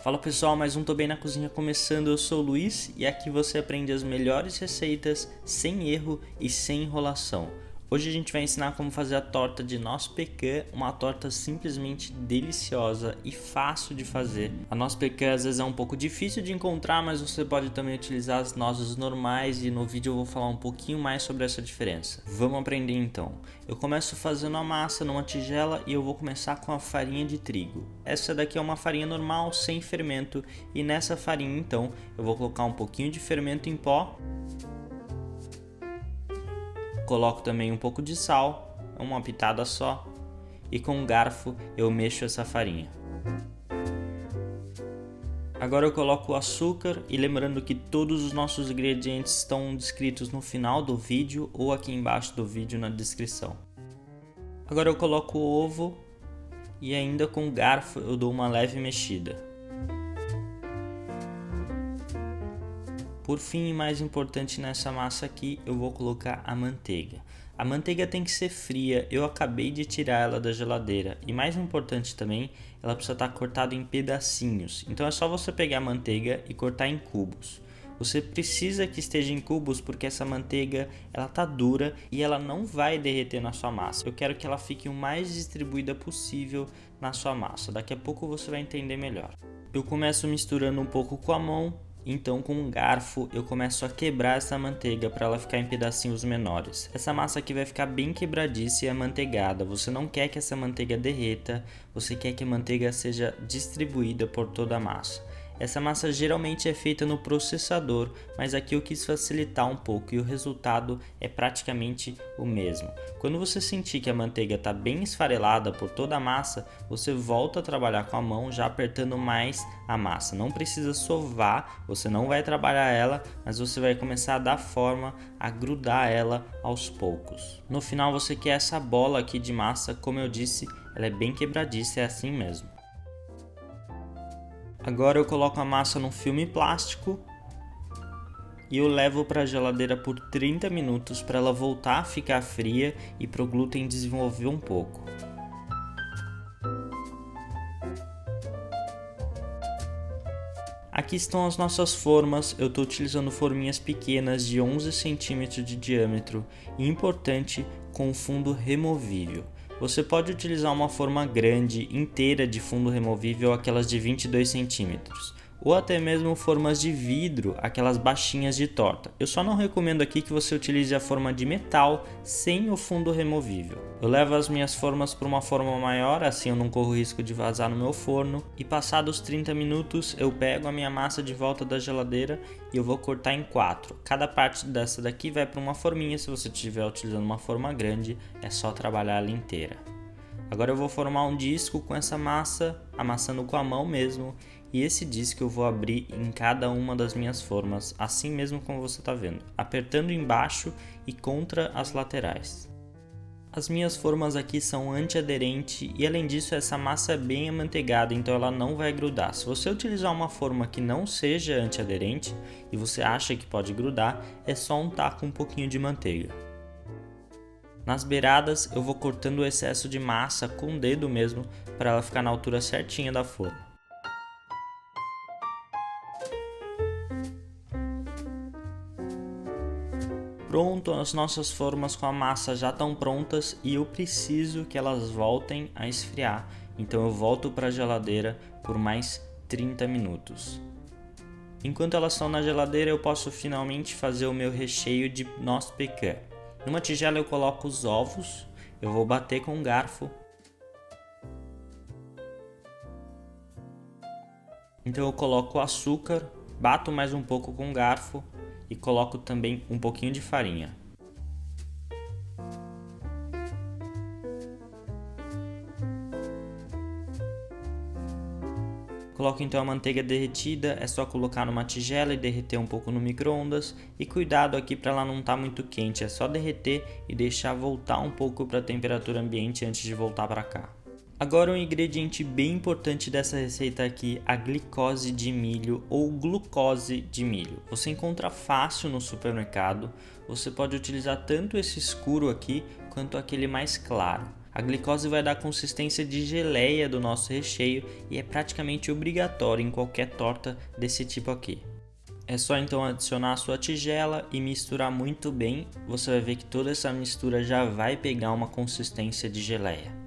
Fala pessoal, mais um Tô Bem na Cozinha começando, eu sou o Luiz e aqui você aprende as melhores receitas sem erro e sem enrolação. Hoje a gente vai ensinar como fazer a torta de noz pecan, uma torta simplesmente deliciosa e fácil de fazer. A noz pecan às vezes é um pouco difícil de encontrar, mas você pode também utilizar as nozes normais e no vídeo eu vou falar um pouquinho mais sobre essa diferença. Vamos aprender então. Eu começo fazendo a massa numa tigela e eu vou começar com a farinha de trigo. Essa daqui é uma farinha normal, sem fermento, e nessa farinha então eu vou colocar um pouquinho de fermento em pó. Coloco também um pouco de sal, uma pitada só, e com um garfo eu mexo essa farinha. Agora eu coloco o açúcar e lembrando que todos os nossos ingredientes estão descritos no final do vídeo ou aqui embaixo do vídeo na descrição. Agora eu coloco o ovo e ainda com o garfo eu dou uma leve mexida. Por fim, e mais importante nessa massa aqui, eu vou colocar a manteiga. A manteiga tem que ser fria, eu acabei de tirar ela da geladeira. E mais importante também, ela precisa estar cortada em pedacinhos. Então é só você pegar a manteiga e cortar em cubos. Você precisa que esteja em cubos porque essa manteiga ela tá dura e ela não vai derreter na sua massa. Eu quero que ela fique o mais distribuída possível na sua massa. Daqui a pouco você vai entender melhor. Eu começo misturando um pouco com a mão. Então com um garfo eu começo a quebrar essa manteiga para ela ficar em pedacinhos menores. Essa massa aqui vai ficar bem quebradiça e amanteigada. Você não quer que essa manteiga derreta, você quer que a manteiga seja distribuída por toda a massa. Essa massa geralmente é feita no processador, mas aqui eu quis facilitar um pouco e o resultado é praticamente o mesmo. Quando você sentir que a manteiga está bem esfarelada por toda a massa, você volta a trabalhar com a mão já apertando mais a massa. Não precisa sovar, você não vai trabalhar ela, mas você vai começar a dar forma, a grudar ela aos poucos. No final você quer essa bola aqui de massa, como eu disse, ela é bem quebradiça, é assim mesmo. Agora eu coloco a massa num filme plástico e eu levo para a geladeira por 30 minutos para ela voltar a ficar fria e para o glúten desenvolver um pouco. Aqui estão as nossas formas, eu estou utilizando forminhas pequenas de 11 centímetros de diâmetro e importante com fundo removível. Você pode utilizar uma forma grande, inteira de fundo removível, aquelas de 22 centímetros, ou até mesmo formas de vidro, aquelas baixinhas de torta. Eu só não recomendo aqui que você utilize a forma de metal sem o fundo removível. Eu levo as minhas formas para uma forma maior, assim eu não corro risco de vazar no meu forno. E passados 30 minutos eu pego a minha massa de volta da geladeira e eu vou cortar em 4. Cada parte dessa daqui vai para uma forminha, se você estiver utilizando uma forma grande é só trabalhar ela inteira. Agora eu vou formar um disco com essa massa, amassando com a mão mesmo, e esse disco eu vou abrir em cada uma das minhas formas, assim mesmo como você está vendo, apertando embaixo e contra as laterais. As minhas formas aqui são antiaderente e além disso essa massa é bem amanteigada, então ela não vai grudar. Se você utilizar uma forma que não seja antiaderente e você acha que pode grudar, é só untar com um pouquinho de manteiga. Nas beiradas eu vou cortando o excesso de massa com o dedo mesmo para ela ficar na altura certinha da forma. Pronto, as nossas formas com a massa já estão prontas e eu preciso que elas voltem a esfriar. Então eu volto para a geladeira por mais 30 minutos. Enquanto elas estão na geladeira eu posso finalmente fazer o meu recheio de noz pecan. Numa tigela eu coloco os ovos, eu vou bater com um garfo. Então eu coloco o açúcar, bato mais um pouco com um garfo e coloco também um pouquinho de farinha. Coloco então a manteiga derretida, é só colocar numa tigela e derreter um pouco no micro-ondas. E cuidado aqui para ela não estar muito quente, é só derreter e deixar voltar um pouco para a temperatura ambiente antes de voltar para cá. Agora um ingrediente bem importante dessa receita aqui, a glicose de milho ou glucose de milho. Você encontra fácil no supermercado, você pode utilizar tanto esse escuro aqui quanto aquele mais claro. A glicose vai dar consistência de geleia do nosso recheio e é praticamente obrigatório em qualquer torta desse tipo aqui. É só então adicionar a sua tigela e misturar muito bem, você vai ver que toda essa mistura já vai pegar uma consistência de geleia.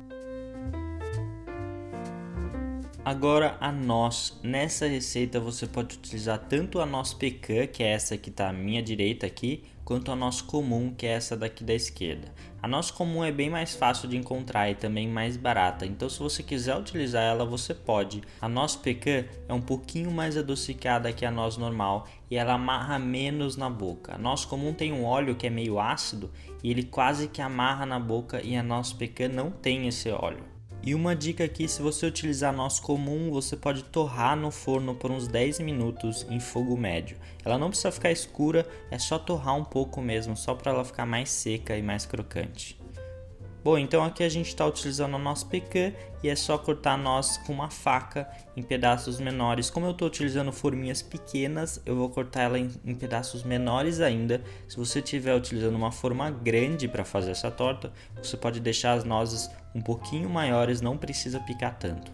Agora a noz. Nessa receita você pode utilizar tanto a noz pecan, que é essa que está à minha direita aqui, quanto a noz comum, que é essa daqui da esquerda. A noz comum é bem mais fácil de encontrar e também mais barata, então se você quiser utilizar ela você pode. A noz pecan é um pouquinho mais adocicada que a noz normal e ela amarra menos na boca. A noz comum tem um óleo que é meio ácido e ele quase que amarra na boca e a noz pecan não tem esse óleo. E uma dica aqui, se você utilizar noz comum, você pode torrar no forno por uns 10 minutos em fogo médio. Ela não precisa ficar escura, é só torrar um pouco mesmo, só para ela ficar mais seca e mais crocante. Bom, então aqui a gente está utilizando a noz pecan e é só cortar a noz com uma faca em pedaços menores. Como eu estou utilizando forminhas pequenas, eu vou cortar ela em pedaços menores ainda. Se você estiver utilizando uma forma grande para fazer essa torta, você pode deixar as nozes um pouquinho maiores, não precisa picar tanto.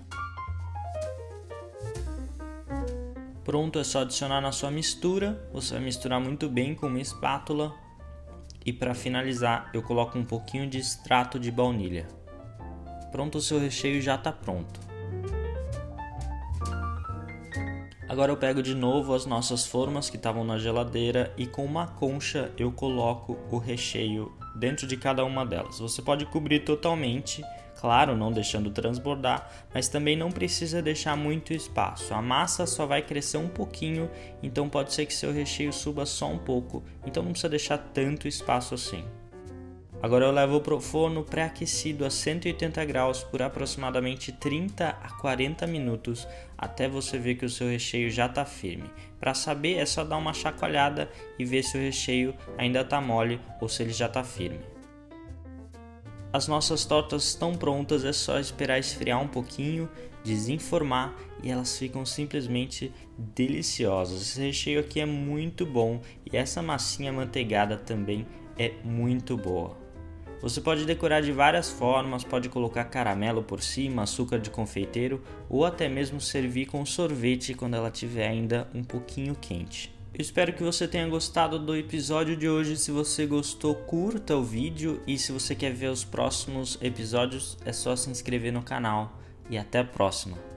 Pronto, é só adicionar na sua mistura. Você vai misturar muito bem com uma espátula. E para finalizar, eu coloco um pouquinho de extrato de baunilha. Pronto, o seu recheio já está pronto. Agora eu pego de novo as nossas formas que estavam na geladeira e com uma concha eu coloco o recheio dentro de cada uma delas. Você pode cobrir totalmente, claro, não deixando transbordar, mas também não precisa deixar muito espaço. A massa só vai crescer um pouquinho, então pode ser que seu recheio suba só um pouco, então não precisa deixar tanto espaço assim. Agora eu levo para o forno pré-aquecido a 180 graus por aproximadamente 30 a 40 minutos, até você ver que o seu recheio já está firme. Para saber é só dar uma chacoalhada e ver se o recheio ainda está mole ou se ele já está firme. As nossas tortas estão prontas, é só esperar esfriar um pouquinho, desenformar e elas ficam simplesmente deliciosas. Esse recheio aqui é muito bom e essa massinha manteigada também é muito boa. Você pode decorar de várias formas, pode colocar caramelo por cima, açúcar de confeiteiro ou até mesmo servir com sorvete quando ela estiver ainda um pouquinho quente. Eu espero que você tenha gostado do episódio de hoje. Se você gostou, curta o vídeo e se você quer ver os próximos episódios, é só se inscrever no canal. E até a próxima!